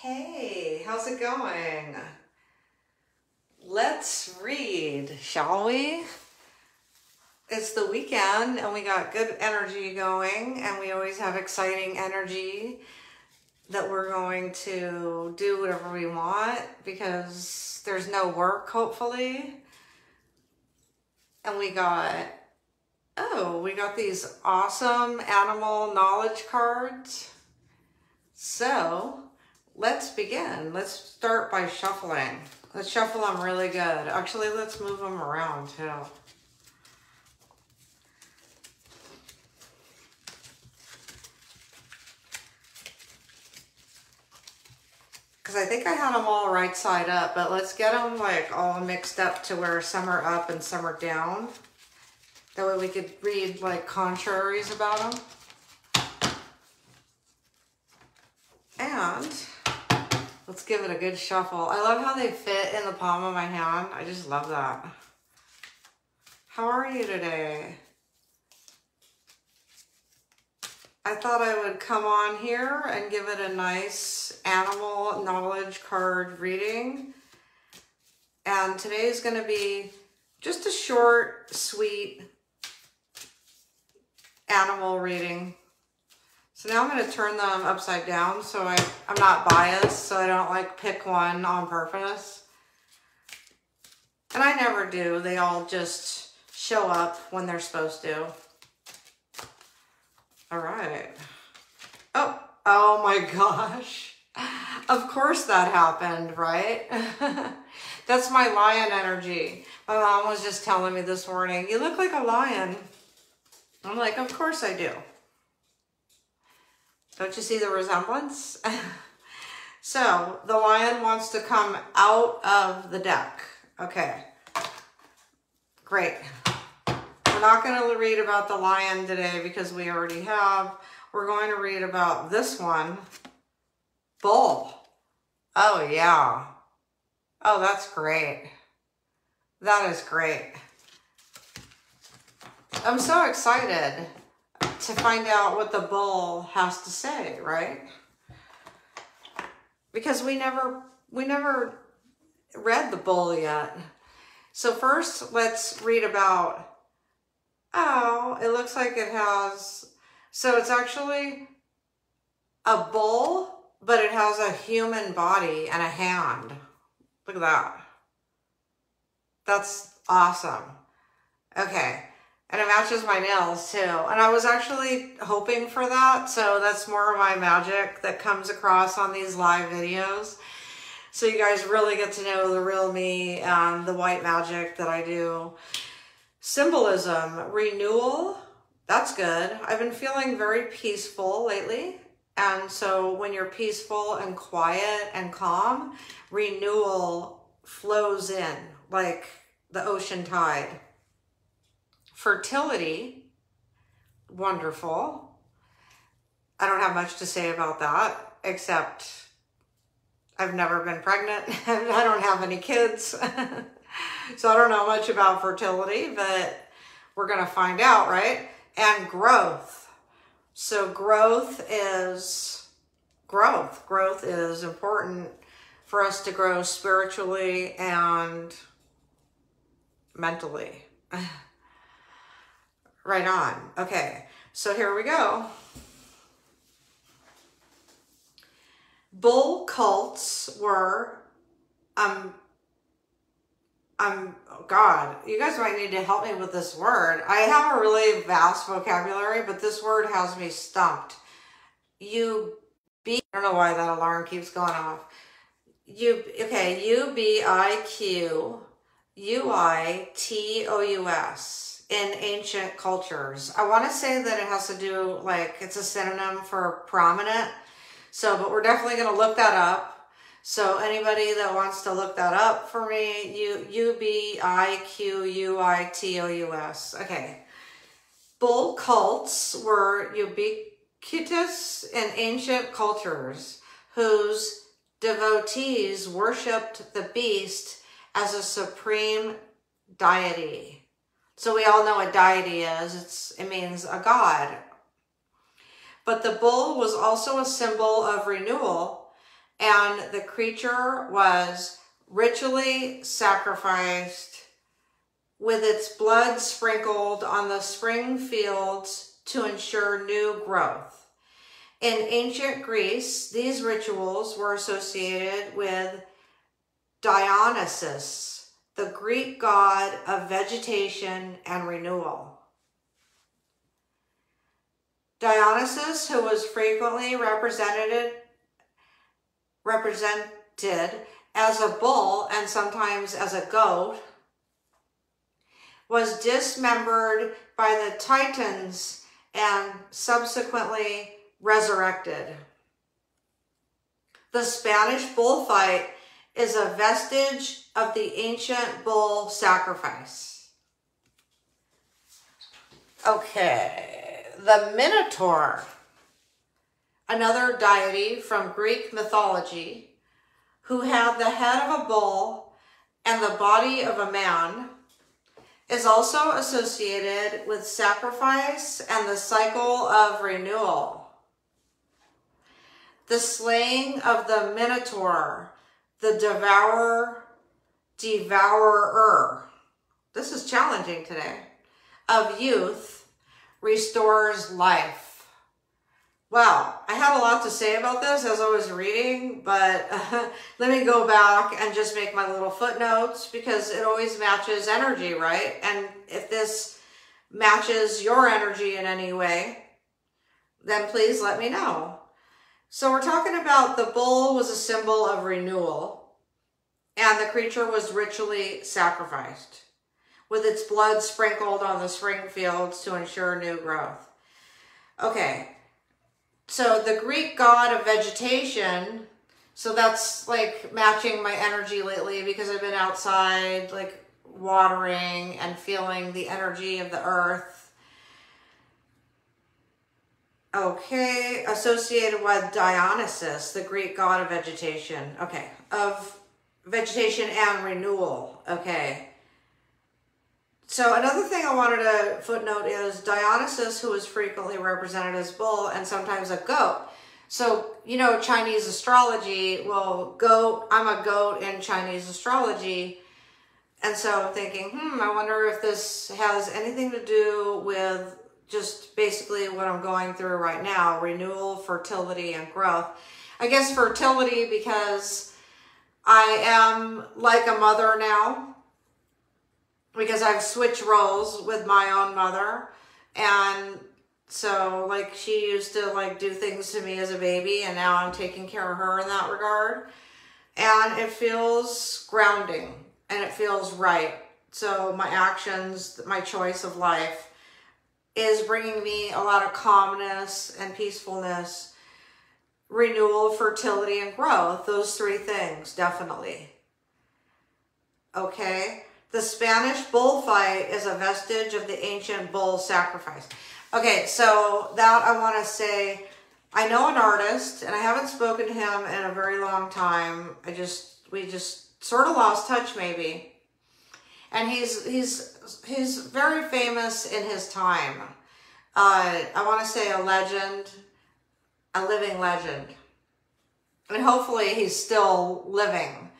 Hey, how's it going? Let's read, shall we? It's the weekend and we got good energy going, and we always have exciting energy that we're going to do whatever we want because there's no work, hopefully. And we got these awesome animal knowledge cards. So let's begin. Let's start by shuffling. Let's shuffle them really good. Actually, let's move them around too. Because I think I had them all right side up, but let's get them like all mixed up to where some are up and some are down. That way we could read like contraries about them. And let's give it a good shuffle. I love how they fit in the palm of my hand. I just love that. How are you today? I thought I would come on here and give it a nice animal knowledge card reading. And today's going to be just a short, sweet animal reading. So now I'm going to turn them upside down so I'm not biased, so I don't like pick one on purpose. And I never do. They all just show up when they're supposed to. All right. Oh my gosh. Of course that happened, right? That's my lion energy. My mom was just telling me this morning, you look like a lion. I'm like, of course I do. Don't you see the resemblance? So the lion wants to come out of the deck. Okay, great. We're not going to read about the lion today because we already have. We're going to read about this one, bull. Oh yeah. Oh, that's great. That is great. I'm so excited to find out what the bull has to say, right? Because we never read the bull yet. So first, let's read about, it looks like it has, so it's actually a bull, but it has a human body and a hand. Look at that. That's awesome. Okay. And it matches my nails too. And I was actually hoping for that. So that's more of my magic that comes across on these live videos. So you guys really get to know the real me and the white magic that I do. Symbolism, renewal, that's good. I've been feeling very peaceful lately. And so when you're peaceful and quiet and calm, renewal flows in like the ocean tide. Fertility, wonderful. I don't have much to say about that, except I've never been pregnant. I don't have any kids. So I don't know much about fertility, but we're going to find out, right? And growth. So growth is important for us to grow spiritually and mentally. Right on. Okay, so here we go. Bull cults were, oh God, you guys might need to help me with this word. I have a really vast vocabulary, but this word has me stumped. I don't know why that alarm keeps going off. U-B-I-Q-U-I-T-O-U-S. In ancient cultures. I want to say that it has to do, like, it's a synonym for prominent. So, but we're definitely going to look that up. So anybody that wants to look that up for me, U-B-I-Q-U-I-T-O-U-S. Okay. Bull cults were ubiquitous in ancient cultures whose devotees worshipped the beast as a supreme deity. So we all know what deity is. It means a god. But the bull was also a symbol of renewal and the creature was ritually sacrificed with its blood sprinkled on the spring fields to ensure new growth. In ancient Greece, these rituals were associated with Dionysus, the Greek god of vegetation and renewal. Dionysus, who was frequently represented as a bull and sometimes as a goat, was dismembered by the Titans and subsequently resurrected. The Spanish bullfight is a vestige of the ancient bull sacrifice. Okay, the Minotaur, another deity from Greek mythology who had the head of a bull and the body of a man, is also associated with sacrifice and the cycle of renewal. The slaying of the Minotaur, the devourer, this is challenging today, of youth, restores life. Wow, I had a lot to say about this as I was reading, but let me go back and just make my little footnotes because it always matches energy, right? And if this matches your energy in any way, then please let me know. So we're talking about the bull was a symbol of renewal, and the creature was ritually sacrificed with its blood sprinkled on the spring fields to ensure new growth. Okay. So the Greek god of vegetation, so that's like matching my energy lately because I've been outside like watering and feeling the energy of the earth. Okay, associated with Dionysus, the Greek god of vegetation. Okay, of vegetation and renewal. Okay. So another thing I wanted to footnote is Dionysus, who is frequently represented as bull and sometimes a goat. So, you know, Chinese astrology, well, I'm a goat in Chinese astrology. And so I'm thinking, I wonder if this has anything to do with just basically what I'm going through right now, renewal, fertility, and growth. I guess fertility because I am like a mother now, because I've switched roles with my own mother. And so like she used to like do things to me as a baby, and now I'm taking care of her in that regard. And it feels grounding and it feels right. So my actions, my choice of life is bringing me a lot of calmness and peacefulness, renewal, fertility, and growth. Those three things, definitely. Okay. The Spanish bullfight is a vestige of the ancient bull sacrifice. Okay, so that I want to say, I know an artist, and I haven't spoken to him in a very long time. We just sort of lost touch, maybe. And he's very famous in his time. I want to say a legend, a living legend. And hopefully he's still living.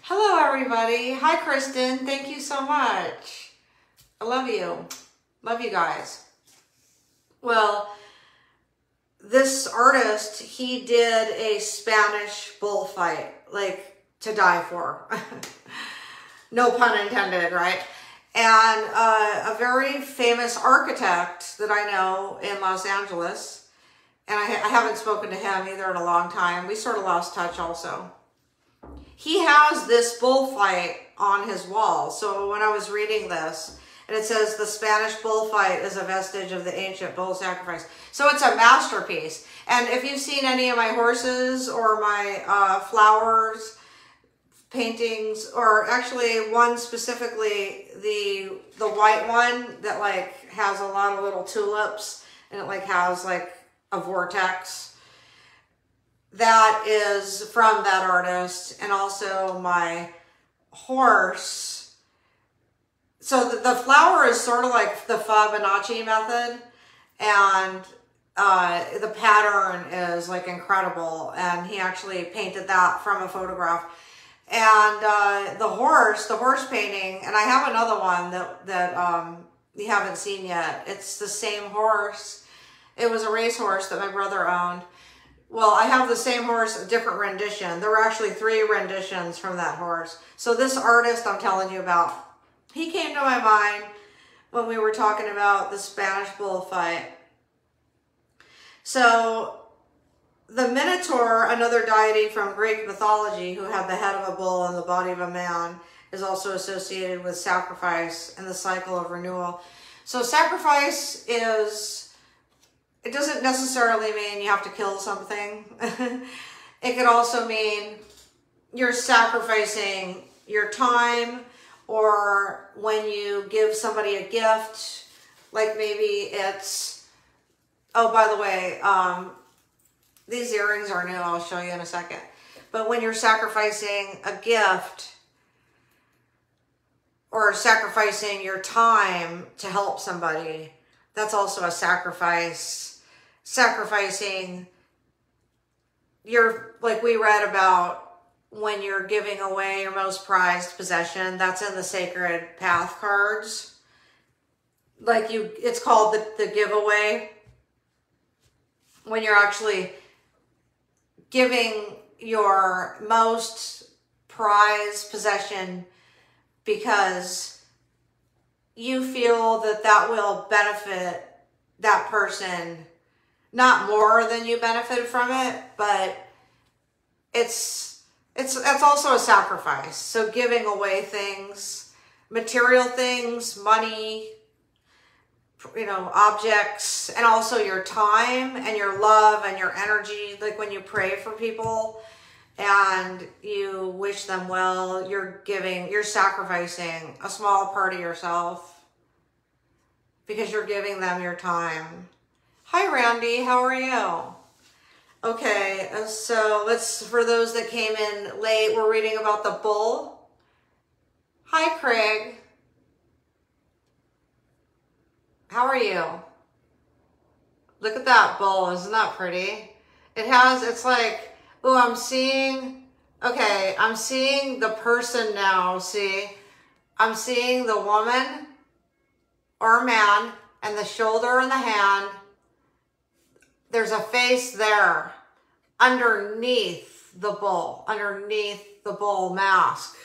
Hello, everybody. Hi, Kristen. Thank you so much. I love you. Love you guys. Well, this artist, he did a Spanish bullfight, like to die for. No pun intended, right? And a very famous architect that I know in Los Angeles, and I haven't spoken to him either in a long time. We sort of lost touch also. He has this bullfight on his wall. So when I was reading this, and it says the Spanish bullfight is a vestige of the ancient bull sacrifice. So it's a masterpiece. And if you've seen any of my horses or my flowers paintings, or actually one specifically, the white one that like has a lot of little tulips and it like has like a vortex, that is from that artist. And also my horse. So the flower is sort of like the Fibonacci method. And the pattern is like incredible, and he actually painted that from a photograph. And the horse painting, and I have another one that you haven't seen yet. It's the same horse. It was a racehorse that my brother owned. Well, I have the same horse, a different rendition. There were actually 3 renditions from that horse. So this artist I'm telling you about, he came to my mind when we were talking about the Spanish bullfight. So the Minotaur, another deity from Greek mythology who had the head of a bull and the body of a man, is also associated with sacrifice and the cycle of renewal. So sacrifice is, it doesn't necessarily mean you have to kill something. It could also mean you're sacrificing your time, or when you give somebody a gift, like maybe it's, oh, by the way, these earrings are new. I'll show you in a second. But when you're sacrificing a gift or sacrificing your time to help somebody, that's also a sacrifice. Sacrificing your, like we read about when you're giving away your most prized possession, that's in the Sacred Path cards. Like it's called the giveaway. When you're actually giving your most prized possession because you feel that that will benefit that person, not more than you benefited from it, but it's also a sacrifice. So giving away things, material things, money, you know, objects, and also your time and your love and your energy. Like when you pray for people and you wish them well, you're sacrificing a small part of yourself because you're giving them your time. Hi, Randy, how are you? Okay, so for those that came in late, we're reading about the bull. Hi, Craig. How are you? Look at that bull. Isn't that pretty? It's like, oh, I'm seeing the person now. See, I'm seeing the woman or man and the shoulder and the hand. There's a face there underneath the bull mask.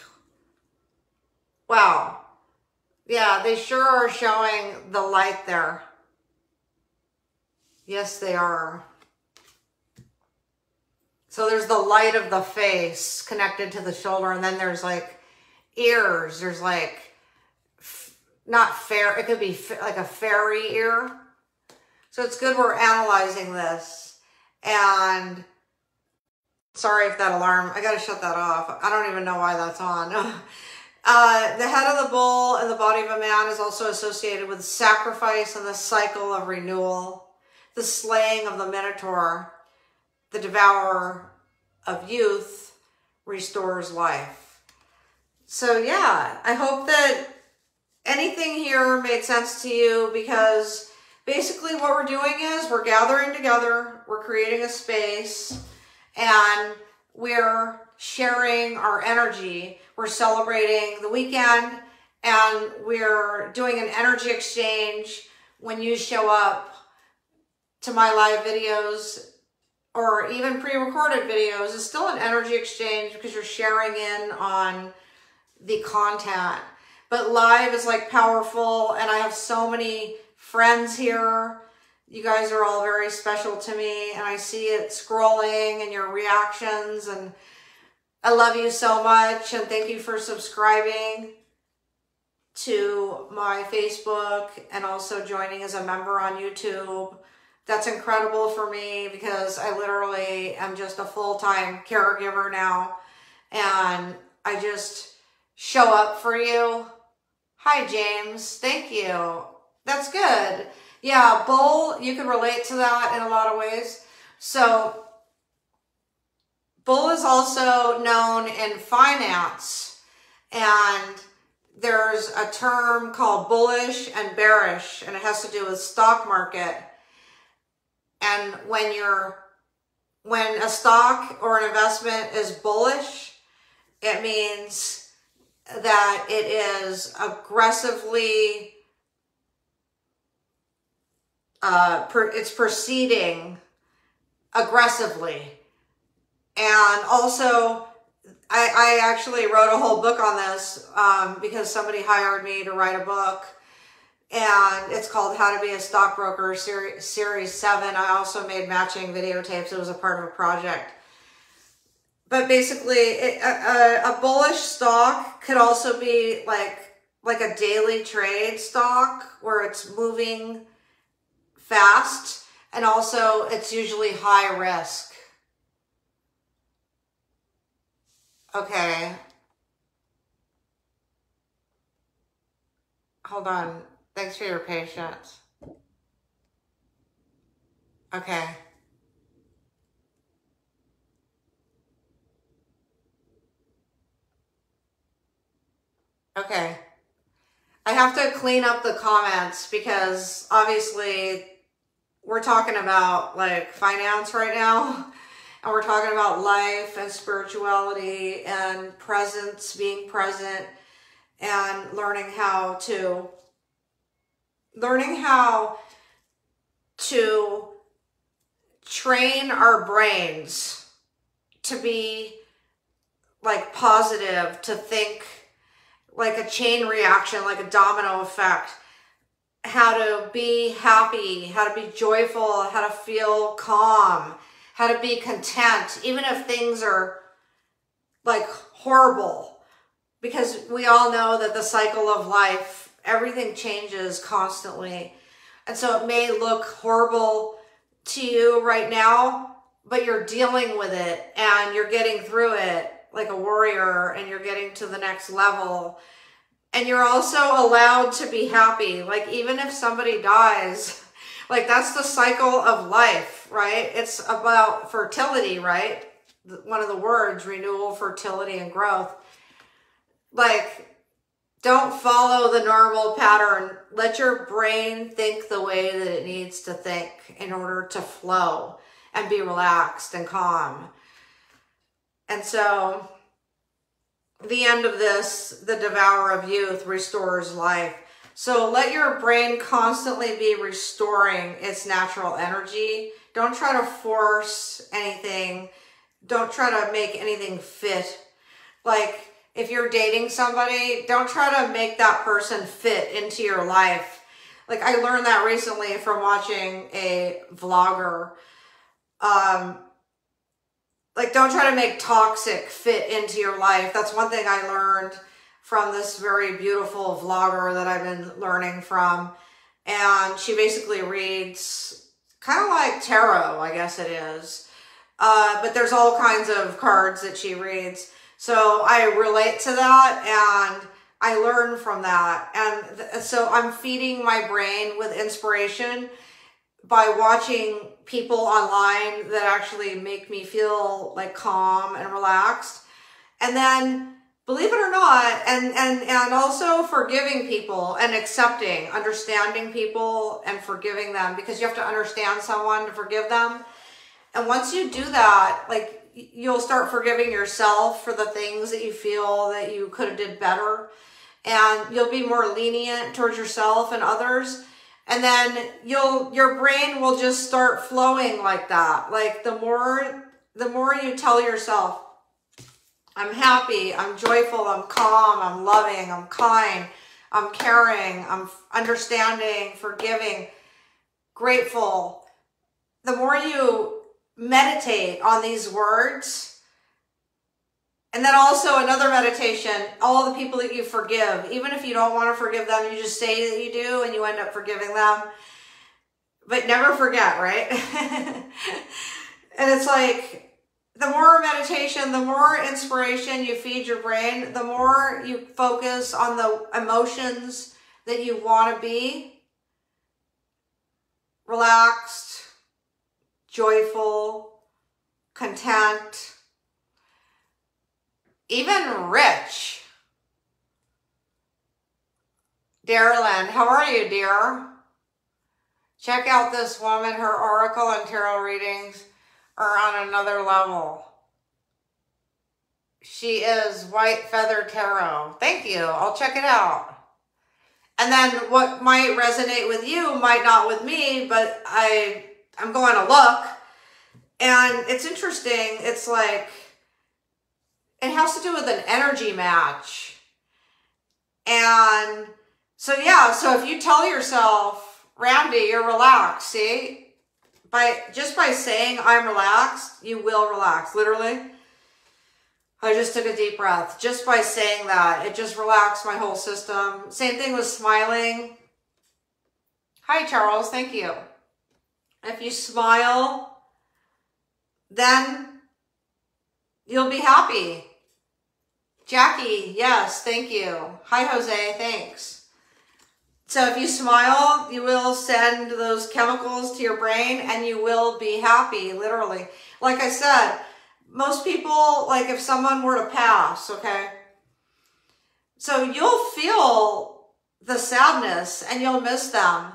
Wow. Yeah, they sure are showing the light there. Yes, they are. So there's the light of the face connected to the shoulder, and then there's like ears. There's like, not fair, it could be like a fairy ear. So it's good we're analyzing this. And sorry if that alarm, I gotta shut that off. I don't even know why that's on. The head of the bull and the body of a man is also associated with sacrifice and the cycle of renewal, the slaying of the Minotaur, the devourer of youth, restores life. So yeah, I hope that anything here made sense to you, because basically what we're doing is we're gathering together, we're creating a space, and we're sharing our energy. We're celebrating the weekend, and we're doing an energy exchange. When you show up to my live videos or even pre-recorded videos, it's still an energy exchange because you're sharing in on the content. But live is like powerful, and I have so many friends here. You guys are all very special to me, and I see it scrolling and your reactions, and I love you so much, and thank you for subscribing to my Facebook and also joining as a member on YouTube. That's incredible for me because I literally am just a full-time caregiver now, and I just show up for you. Hi, James. Thank you. That's good. Yeah, bull, you can relate to that in a lot of ways. So bull is also known in finance, and there's a term called bullish and bearish, and it has to do with stock market. And when a stock or an investment is bullish, it means that it is aggressively, it's proceeding aggressively. And also, I actually wrote a whole book on this because somebody hired me to write a book. And it's called How to Be a Stockbroker, Series 7. I also made matching videotapes. It was a part of a project. But basically, a bullish stock could also be like a daily trade stock where it's moving fast. And also, it's usually high risk. Okay. Hold on. Thanks for your patience. Okay. Okay. I have to clean up the comments because obviously we're talking about like finance right now. And we're talking about life and spirituality and presence, being present, and learning how to train our brains to be like positive, to think like a chain reaction, like a domino effect, how to be happy, how to be joyful, how to feel calm, how to be content, even if things are like horrible, because we all know that the cycle of life, everything changes constantly. And so it may look horrible to you right now, but you're dealing with it and you're getting through it like a warrior, and you're getting to the next level. And you're also allowed to be happy. Like even if somebody dies, like that's the cycle of life, right? It's about fertility, right? One of the words, renewal, fertility, and growth. Like, don't follow the normal pattern. Let your brain think the way that it needs to think in order to flow and be relaxed and calm. And so, the end of this, the devourer of youth restores life. So let your brain constantly be restoring its natural energy. Don't try to force anything. Don't try to make anything fit. Like if you're dating somebody, don't try to make that person fit into your life. Like I learned that recently from watching a vlogger. Like don't try to make toxic fit into your life. That's one thing I learned from this very beautiful vlogger that I've been learning from. And she basically reads kind of like tarot, I guess it is. But there's all kinds of cards that she reads. So I relate to that and I learn from that. And so I'm feeding my brain with inspiration by watching people online that actually make me feel like calm and relaxed. And then, believe it or not, and also forgiving people and accepting, understanding people and forgiving them, because you have to understand someone to forgive them. And once you do that, like you'll start forgiving yourself for the things that you feel that you could have did better. And you'll be more lenient towards yourself and others. And then your brain will just start flowing like that. Like the more you tell yourself, I'm happy, I'm joyful, I'm calm, I'm loving, I'm kind, I'm caring, I'm understanding, forgiving, grateful. The more you meditate on these words, and then also another meditation, all the people that you forgive, even if you don't want to forgive them, you just say that you do and you end up forgiving them. But never forget, right? And it's like, the more meditation, the more inspiration you feed your brain, the more you focus on the emotions that you want to be. Relaxed, joyful, content, even rich. Darylyn, how are you, dear? Check out this woman. Her oracle and tarot readings are on another level. She is White Feather Tarot. Thank you. I'll check it out. And then what might resonate with you might not with me, but I'm going to look. And it's interesting. It's like, it has to do with an energy match. And so, yeah, so if you tell yourself, Randy, you're relaxed, see? Just by saying I'm relaxed, you will relax, literally. I just took a deep breath. Just by saying that, it just relaxed my whole system. Same thing with smiling. Hi, Charles. Thank you. If you smile, then you'll be happy. Jackie, yes, thank you. Hi, Jose, thanks. So if you smile, you will send those chemicals to your brain and you will be happy, literally. Like I said, most people, like if someone were to pass, okay? So you'll feel the sadness and you'll miss them.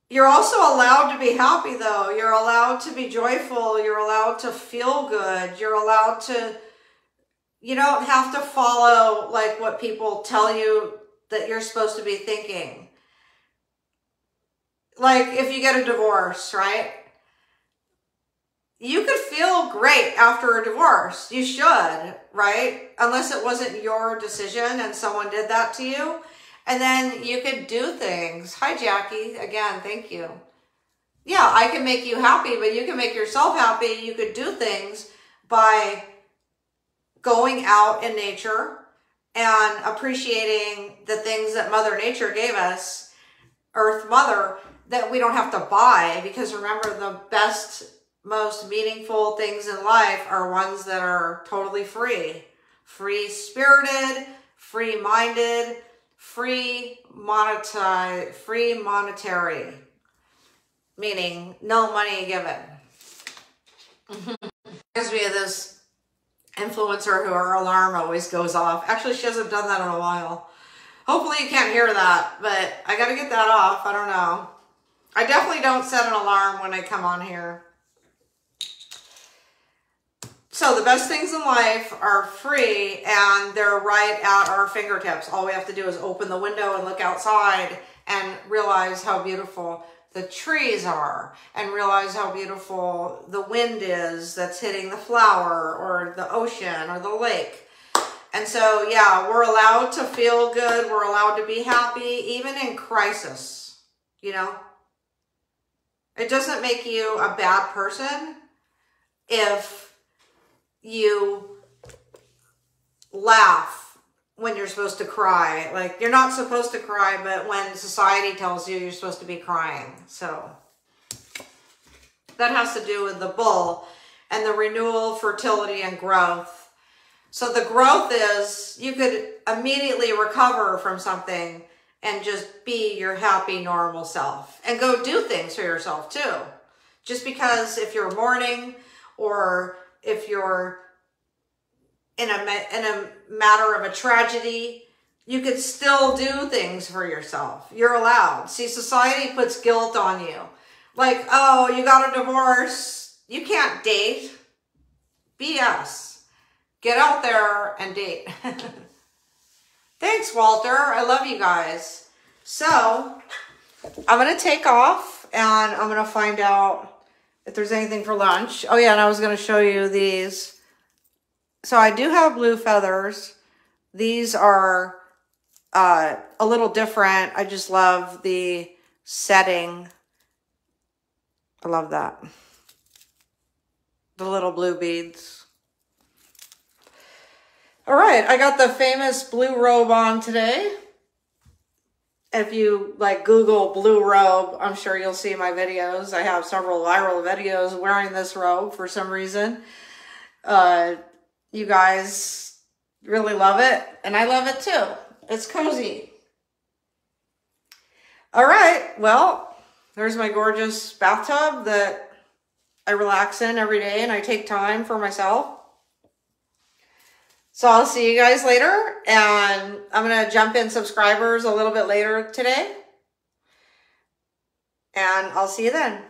You're also allowed to be happy though. You're allowed to be joyful. You're allowed to feel good. You're allowed to, you don't have to follow like what people tell you that you're supposed to be thinking. Like if you get a divorce, right? You could feel great after a divorce. You should, right? Unless it wasn't your decision and someone did that to you. And then you could do things. Hi, Jackie. Again, thank you. Yeah, I can make you happy, but you can make yourself happy. You could do things by going out in nature and appreciating the things that Mother Nature gave us, Earth Mother, that we don't have to buy. Because remember, the best, most meaningful things in life are ones that are totally free. Free-spirited, free-minded, free monetary, meaning no money given. Reminds me of this influencer who her alarm always goes off. Actually, she hasn't done that in a while. Hopefully you can't hear that, but I got to get that off. I don't know. I definitely don't set an alarm when I come on here. So the best things in life are free and they're right at our fingertips. All we have to do is open the window and look outside and realize how beautiful the trees are and realize how beautiful the wind is that's hitting the flower or the ocean or the lake. And so, yeah, we're allowed to feel good. We're allowed to be happy, even in crisis, you know. It doesn't make you a bad person if you laugh when you're supposed to cry. Like, you're not supposed to cry, but when society tells you you're supposed to be crying. So that has to do with the bull and the renewal, fertility, and growth. So the growth is you could immediately recover from something and just be your happy, normal self and go do things for yourself too. Just because if you're mourning or if you're in a matter of a tragedy, you could still do things for yourself. You're allowed. See, society puts guilt on you. Like, oh, you got a divorce. You can't date. BS. Get out there and date. Thanks, Walter. I love you guys. So, I'm going to take off and I'm going to find out if there's anything for lunch. Oh yeah, and I was going to show you these. So I do have blue feathers. These are a little different. I just love the setting. I love that. The little blue beads. All right, I got the famous blue robe on today. If you like Google blue robe, I'm sure you'll see my videos. I have several viral videos wearing this robe for some reason. You guys really love it, and I love it too. It's cozy. All right, well, there's my gorgeous bathtub that I relax in every day and I take time for myself. So I'll see you guys later, and I'm going to jump in subscribers a little bit later today. And I'll see you then.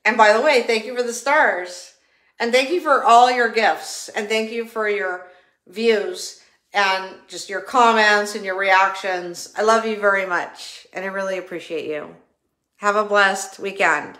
And by the way, thank you for the stars. And thank you for all your gifts. And thank you for your views and just your comments and your reactions. I love you very much. And I really appreciate you. Have a blessed weekend.